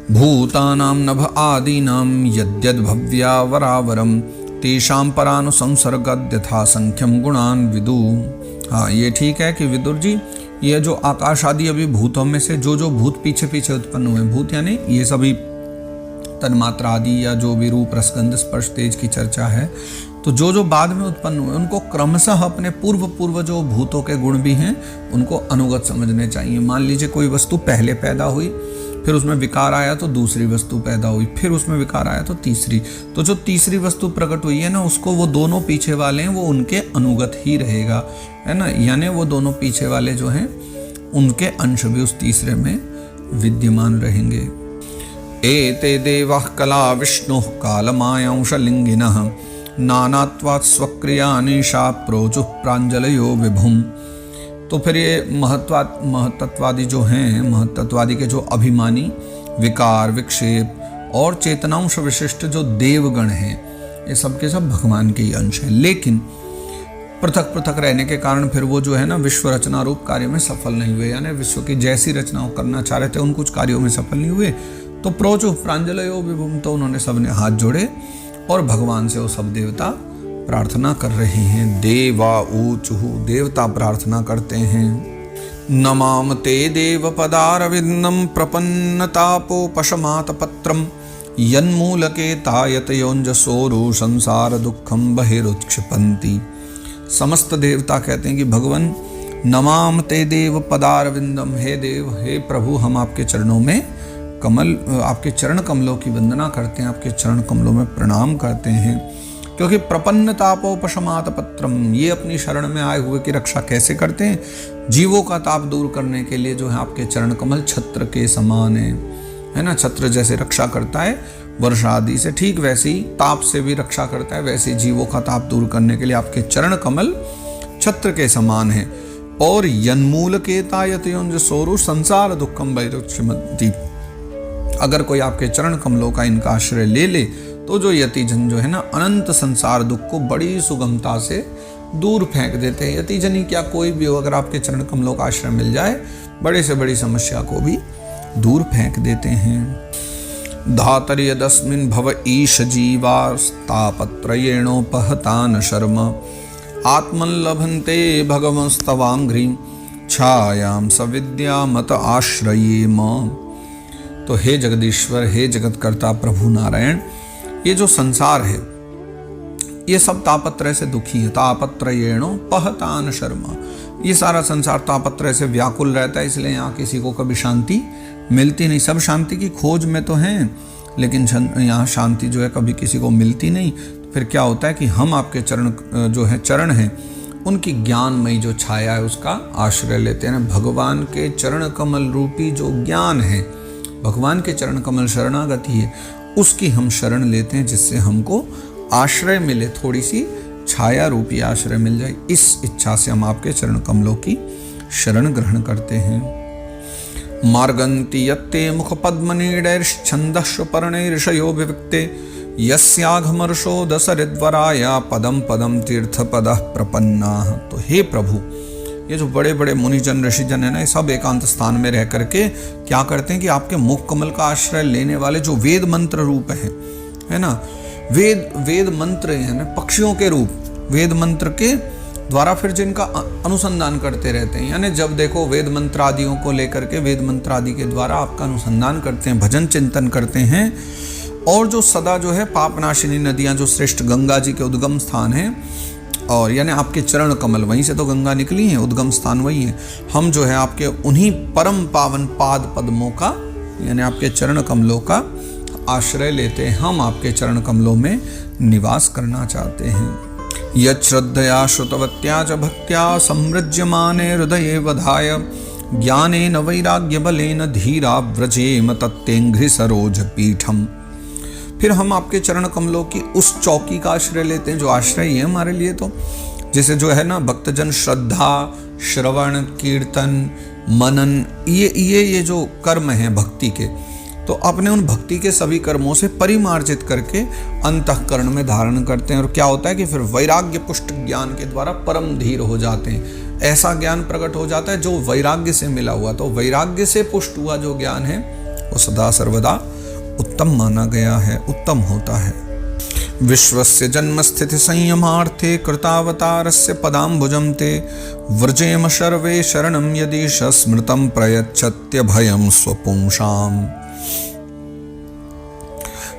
भूतानां नभ आदीनां यद्यद्भव्या वरावरम तेषां परानुसंसर्गद यथा संख्यम गुणान विदु। हाँ, ये ठीक है कि विदुर जी, ये जो आकाश आदि अभी भूतों में से जो जो भूत पीछे पीछे उत्पन्न हुए, भूत यानी ये सभी तन्मात्रा आदि या जो भी रूप रसगंध स्पर्श तेज की चर्चा है, तो जो जो बाद में उत्पन्न हुए उनको क्रमशः अपने पूर्व जो भूतों के गुण भी हैं उनको अनुगत समझने चाहिए। मान लीजिए कोई वस्तु पहले पैदा हुई, फिर उसमें विकार आया तो दूसरी वस्तु पैदा हुई, फिर उसमें विकार आया तो तीसरी, तो जो तीसरी वस्तु प्रकट हुई है ना, उसको वो दोनों पीछे वाले हैं वो उनके अनुगत ही रहेगा, है ना। यानी वो दोनों पीछे वाले जो हैं उनके अंश भी उस तीसरे में विद्यमान रहेंगे। एते देवाः कला विष्णुः कालमायांश लिंगिनः नानात्वात् स्वक्रियानि प्रोचुः प्राञ्जलयो विभुम्। तो फिर ये महत्त्ववादी जो हैं, महत्त्ववादी के जो अभिमानी विकार विक्षेप और चेतनांश विशिष्ट जो देवगण हैं, ये सब के सब भगवान के ही अंश हैं, लेकिन पृथक पृथक रहने के कारण फिर वो जो है ना विश्व रचना रूप कार्य में सफल नहीं हुए, यानी विश्व की जैसी रचनाओं करना चाह रहे थे उन कुछ कार्यों में सफल नहीं हुए। तो प्रोचुः प्राञ्जलयो विभुम्, तो उन्होंने सबने हाथ जोड़े और भगवान से वो सब देवता प्रार्थना कर रहे हैं। देवा ऊचुः, देवता प्रार्थना करते हैं। नमाम ते देव पदारविंदम प्रपन्नतापोपशमात पत्रम यन्मूलके तायत योंजसोरु संसार दुखम बहिरुत्क्षिपन्ति। समस्त देवता कहते हैं कि भगवान नमाम ते देव पदारविंदम, हे देव, हे प्रभु, हम आपके चरणों में आपके चरण कमलों की वंदना करते हैं, आपके चरण कमलों में प्रणाम करते हैं, क्योंकि प्रपन्नतापोपशमात पत्रम, ये अपनी शरण में आए हुए की रक्षा कैसे करते हैं, जीवों का ताप दूर करने के लिए जो है आपके चरण कमल छत्र के समान है ना। छत्र जैसे रक्षा करता है वर्षा आदि से, ठीक वैसे ही ताप से भी रक्षा करता है, वैसे जीवों का ताप दूर करने के लिए आपके चरण कमल छत्र के समान है। और यन्मूलके तायत योंजसोरु संसार दुखम बहिरुत्क्षिपन्ति, अगर कोई आपके चरण कमलों का इनका आश्रय ले ले तो जो यतिजन जो है ना अनंत संसार दुख को बड़ी सुगमता से दूर फेंक देते हैं। यतिजन ही क्या, कोई भी हो, अगर आपके चरण कमलों का आश्रय मिल जाए बड़े से बड़ी समस्या को भी दूर फेंक देते हैं। धातर्यदस्मिन् भव ईश जीवास्तापत्रयेणोपहतान शर्म आत्मन लभन्ते भगवंस्तवांघ्रिं छायां सविद्यामत आश्रयेम। तो हे जगदीश्वर, हे जगतकर्ता प्रभु नारायण, ये जो संसार है ये सब तापत्रय से दुखी है। तापत्रयेणो पहतान शर्मा, ये सारा संसार तापत्रय से व्याकुल रहता है, इसलिए यहाँ किसी को कभी शांति मिलती नहीं। सब शांति की खोज में तो हैं, लेकिन यहाँ शांति जो है कभी किसी को मिलती नहीं। तो फिर क्या होता है कि हम आपके चरण हैं उनकी ज्ञानमयी जो छाया है उसका आश्रय लेते हैं। भगवान के चरण कमल रूपी जो ज्ञान है, भगवान के चरण कमल शरणागति है, उसकी हम शरण लेते हैं, जिससे हमको आश्रय मिले, थोड़ी सी छाया रूपी आश्रय मिल जाए। इस इच्छा से हम आपके चरण कमलों की शरण ग्रहण करते हैं। मार्गन्ति यत्ते मुख पद्मनीडैर्छन्दः पर्णैर्षयो विविक्ते यस्याघमर्षो दशरिद्वराया पदम पदम तीर्थपदः प्रपन्नाः। तो हे प्रभु, ये जो बड़े बड़े मुनिजन ऋषिजन है ना, ये सब एकांत स्थान में रह करके क्या करते हैं कि आपके मुख कमल का आश्रय लेने वाले जो वेद मंत्र रूप है ना, वेद मंत्र है ना, पक्षियों के रूप वेद मंत्र के द्वारा फिर जिनका अनुसंधान करते रहते हैं, यानी जब देखो वेद मंत्र आदियों को लेकर के वेद मंत्र आदि के द्वारा आपका अनुसंधान करते हैं, भजन चिंतन करते हैं, और जो सदा जो है पापनाशिनी नदियां जो श्रेष्ठ गंगा जी के उद्गम स्थान है, और यानी आपके चरण कमल, वहीं से तो गंगा निकली है, उद्गम स्थान वही है। हम जो है आपके उन्हीं परम पावन पाद पद्मों का, यानी आपके चरण कमलों का आश्रय लेते हैं। हम आपके चरण कमलों में निवास करना चाहते हैं। यच्छ्रद्धया श्रुतवत्या च भक्त्या समृज्यमाने हृदये वधाय ज्ञानेन वैराग्यबलेन धीरा व्रजेम तत्तेंघ्रि सरोज पीठम। फिर हम आपके चरण कमलों की उस चौकी का आश्रय लेते हैं जो आश्रय है हमारे लिए, तो जैसे जो है ना भक्तजन श्रद्धा, श्रवण, कीर्तन, मनन, ये जो कर्म हैं भक्ति के, तो अपने उन भक्ति के सभी कर्मों से परिमार्जित करके अंतःकरण में धारण करते हैं। और क्या होता है कि फिर वैराग्य पुष्ट ज्ञान के द्वारा परम धीर हो जाते हैं। ऐसा ज्ञान प्रकट हो जाता है जो वैराग्य से मिला हुआ, तो वैराग्य से पुष्ट हुआ जो ज्ञान है वो सदा सर्वदा उत्तम माना गया है, उत्तम होता है। विश्वस्य जन्म स्थिति संयमार्थे कृतावतारस्य पदाम्बुजं ते व्रजेम सर्वे शरणं यदीश स्मृतं प्रयच्छत्यभयं स्वपुंसाम्।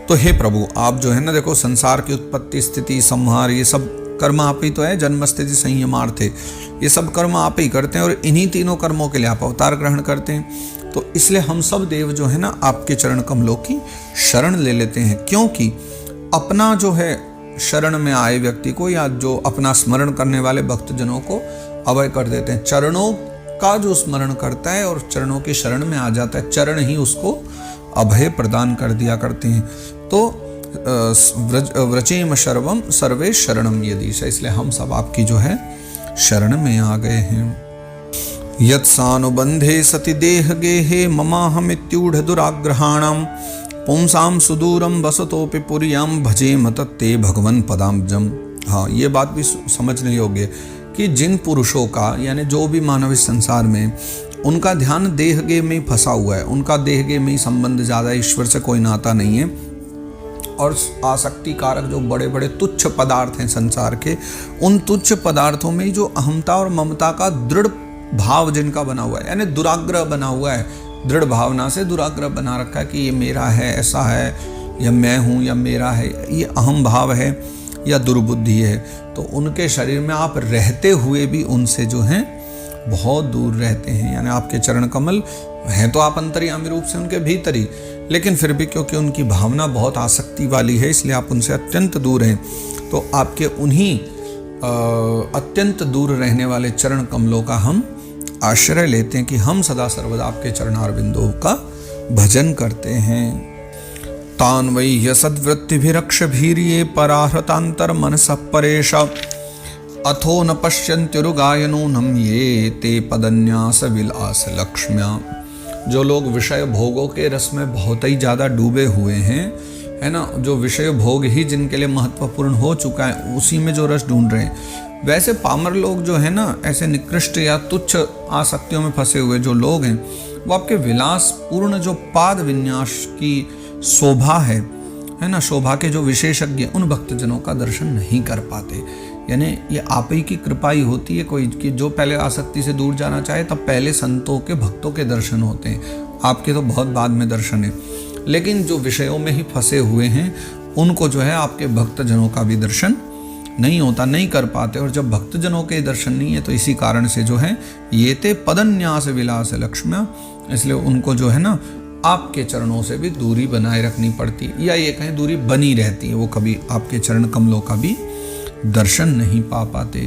तो हे प्रभु, आप जो है ना, देखो संसार की उत्पत्ति स्थिति संहार ये सब कर्म आप ही तो है। जन्म स्थिति संयमार्थे, ये सब कर्म आप ही करते हैं और इन्हीं तीनों कर्मों के लिए आप अवतार ग्रहण करते हैं। तो इसलिए हम सब देव जो है ना, आपके चरण कमलों की शरण ले लेते हैं, क्योंकि अपना जो है शरण में आए व्यक्ति को या जो अपना स्मरण करने वाले भक्तजनों को अभय कर देते हैं। चरणों का जो स्मरण करता है और चरणों की शरण में आ जाता है, चरण ही उसको अभय प्रदान कर दिया करते हैं। तो व्रजेम सर्वम सर्वे शरणम यदीश, इसलिए हम सब आपकी जो है शरण में आ गए हैं। यत्सानुबंधे सति देह गेहे ममाहमित्यूढ़ दुराग्रहाणाम पुंसाम सुदूरम वसतोपि पुरियाम भजेम तत्ते भगवन पदाम्बुजम्। हाँ, ये बात भी समझने योग्य है कि जिन पुरुषों का, यानी जो भी मानव इस संसार में, उनका ध्यान देहगे में ही फंसा हुआ है, उनका देहगे में ही संबंध ज़्यादा, ईश्वर से कोई नाता नहीं है, और आसक्ति कारक जो बड़े बड़े तुच्छ पदार्थ हैं संसार के, उन तुच्छ पदार्थों में जो अहमता और ममता का दृढ़ भाव जिनका बना हुआ है, यानी दुराग्रह बना हुआ है, दृढ़ भावना से दुराग्रह बना रखा है कि ये मेरा है, ऐसा है, या मैं हूँ, या मेरा है, ये अहम भाव है या दुर्बुद्धि है, तो उनके शरीर में आप रहते हुए भी उनसे जो हैं बहुत दूर रहते हैं। यानी आपके चरण कमल हैं तो आप अंतर्यामी रूप से उनके भीतर ही, लेकिन फिर भी क्योंकि उनकी भावना बहुत आसक्ति वाली है, इसलिए आप उनसे अत्यंत दूर हैं। तो आपके उन्हीं अत्यंत दूर रहने वाले चरण कमलों का हम आश्रय लेते हैं कि हम सदा सर्वदा आपके चरणारविंदों का भजन करते हैं। तान वै सद्वृत्तिभिरक्षभीर्ये पराहृतांतर मनसः परेश अथो न पश्यन्त्युरुगायनूनं ये ते पदन्यास विलास लक्ष्म्या। जो लोग विषय भोगों के रस में बहुत ही ज़्यादा डूबे हुए हैं, है ना, जो विषय भोग ही जिनके लिए महत्वपूर्ण हो चुका है, उसी में जो रस ढूंढ रहे हैं, वैसे पामर लोग जो है ना, ऐसे निकृष्ट या तुच्छ आसक्तियों में फंसे हुए जो लोग हैं, वो आपके विलास पूर्ण जो पाद विन्यास की शोभा है ना, शोभा के जो विशेषज्ञ, उन भक्तजनों का दर्शन नहीं कर पाते। यानी ये आप ही की कृपा ही होती है कोई कि जो पहले आसक्ति से दूर जाना चाहे, तब पहले संतों के, भक्तों के दर्शन होते हैं। आपके तो बहुत बाद में दर्शन है, लेकिन जो विषयों में ही फंसे हुए हैं, उनको जो है आपके भक्तजनों का भी दर्शन नहीं होता, नहीं कर पाते। और जब भक्तजनों के दर्शन नहीं है, तो इसी कारण से जो है ये ते पदन्यास विलास लक्ष्म्या, इसलिए उनको जो है ना आपके चरणों से भी दूरी बनाए रखनी पड़ती, या ये कहें दूरी बनी रहती है, वो कभी आपके चरण कमलों का भी दर्शन नहीं पा पाते।